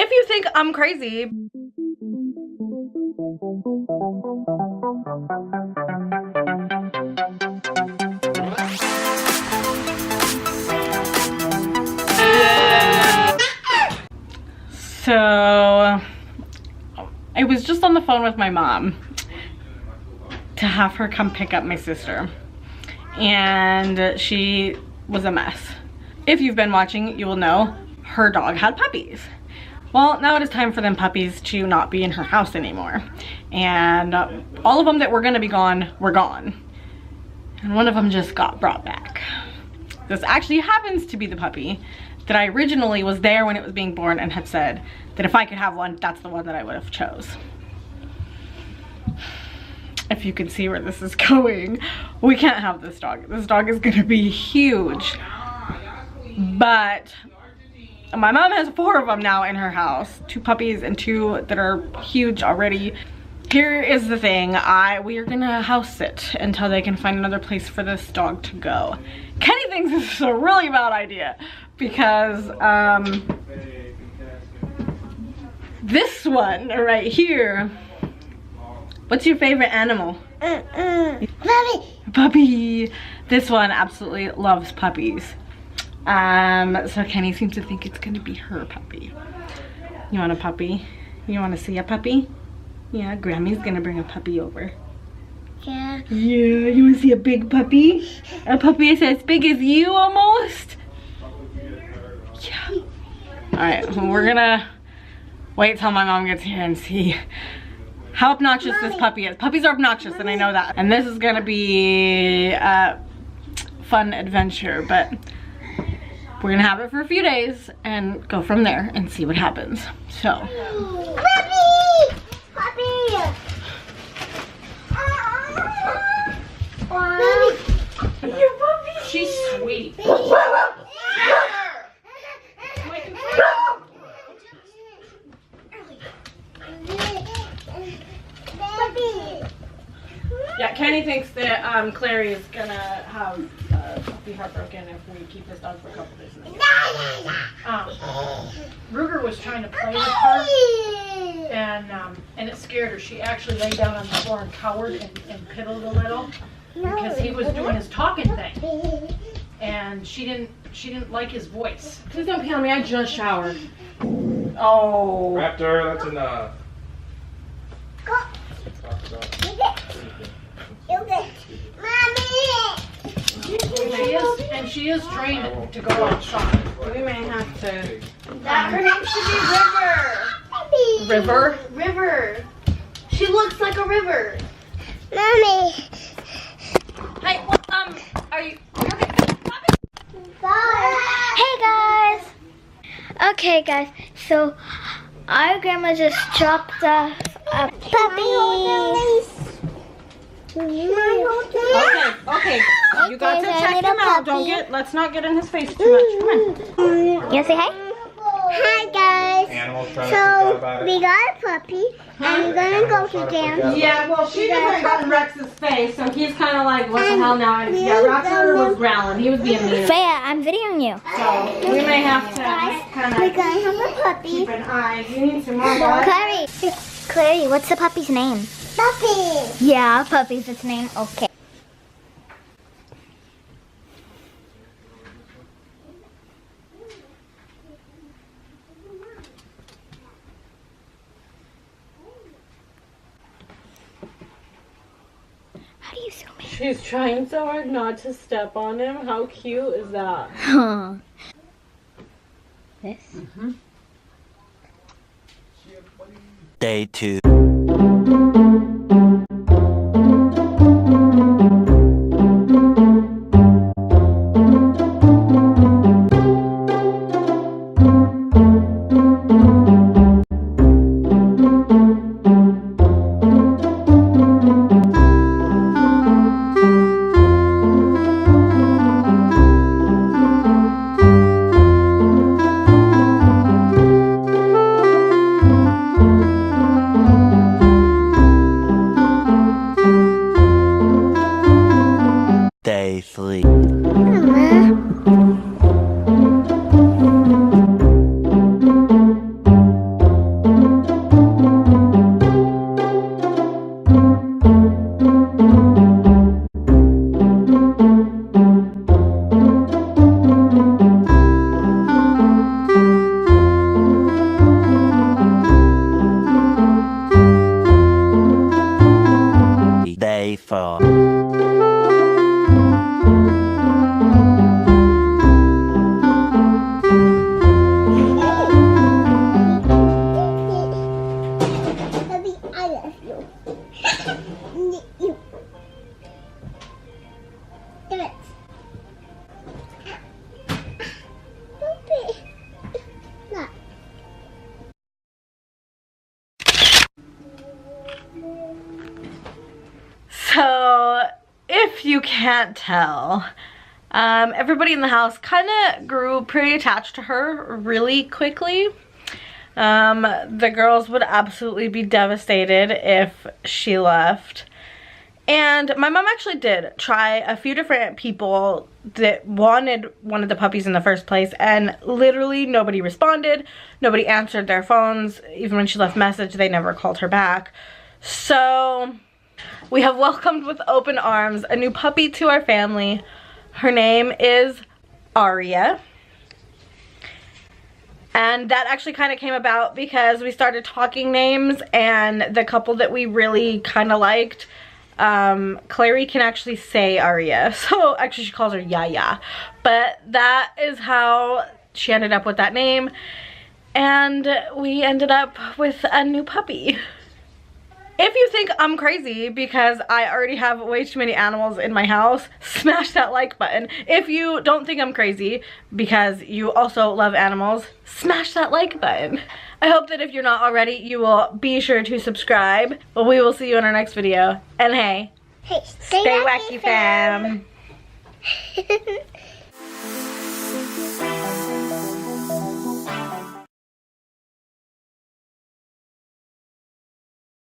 If you think I'm crazy. So I was just on the phone with my mom to have her come pick up my sister, and she was a mess. If you've been watching, you will know her dog had puppies. Well, now it is time for them puppies to not be in her house anymore, and all of them that were gonna be gone were gone, and one of them just got brought back. This actually happens to be the puppy that I originally was there when it was being born and had said that if I could have one, that's the one that I would have chose. If you can see where this is going, we can't have this dog. This dog is gonna be huge. But my mom has 4 of them now in her house. 2 puppies and 2 that are huge already. Here is the thing, we are gonna house sit until they can find another place for this dog to go. Kenny thinks this is a really bad idea because this one right here. What's your favorite animal? Puppy. Puppy. This one absolutely loves puppies. So Kenny seems to think it's gonna be her puppy. You want a puppy? You want to see a puppy? Yeah, Grammy's gonna bring a puppy over. Yeah. Yeah, you want to see a big puppy? A puppy that's as big as you almost? Yeah. Alright, we're gonna wait till my mom gets here and see how obnoxious this puppy is. Puppies are obnoxious, and I know that. And this is gonna be a fun adventure, but we're gonna have it for a few days and go from there and see what happens. So. Puppy! Puppy! Your puppy. She's sweet. Yeah, Kenny thinks that Clary is gonna be heartbroken if we keep this dog for a couple days. Ruger was trying to play with her, and it scared her. She actually lay down on the floor and cowered and piddled a little because he was doing his talking thing, and she didn't like his voice. Please don't pee on me. I just showered. Oh. Raptor, that's enough. She is trained to go outside. We may have to. Her name should be River. River? River. She looks like a river. Mommy. Hey, well, are you okay? Hey guys. Okay guys, so our grandma just dropped off a puppy. Okay. You got to check him out. Let's not get in his face too much. Come on. You wanna say hi? Hi guys. Animals trying to So about it. we got a puppy and we're gonna go to them. Yeah, well, she never got in Rex's face, so he's kind of like, what the hell now? And yeah, Roxanne was growling. He was being mean. Freya, I'm videoing you. So we may have to kind We're of gonna have a puppy. keep an eye. You need some more blood. Clary, what's the puppy's name? Puppy. Yeah, puppy's its name. Okay. How do you zoom in? She's trying so hard not to step on him. How cute is that? Huh. This? Day 2. So, if you can't tell, everybody in the house kind of grew pretty attached to her really quickly. The girls would absolutely be devastated if she left. And my mom actually did try a few different people that wanted one of the puppies in the first place, and literally nobody responded. Nobody answered their phones. Even when she left message, they never called her back. So we have welcomed with open arms a new puppy to our family. Her name is Aria. And that actually kind of came about because we started talking names, and the couple that we really kind of liked, Clary can actually say Aria, so actually she calls her Yaya, but that is how she ended up with that name, and we ended up with a new puppy. If you think I'm crazy because I already have way too many animals in my house, smash that like button. If you don't think I'm crazy because you also love animals, smash that like button. I hope that if you're not already, you will be sure to subscribe. But we will see you in our next video. And hey, Hey, stay wacky, fam.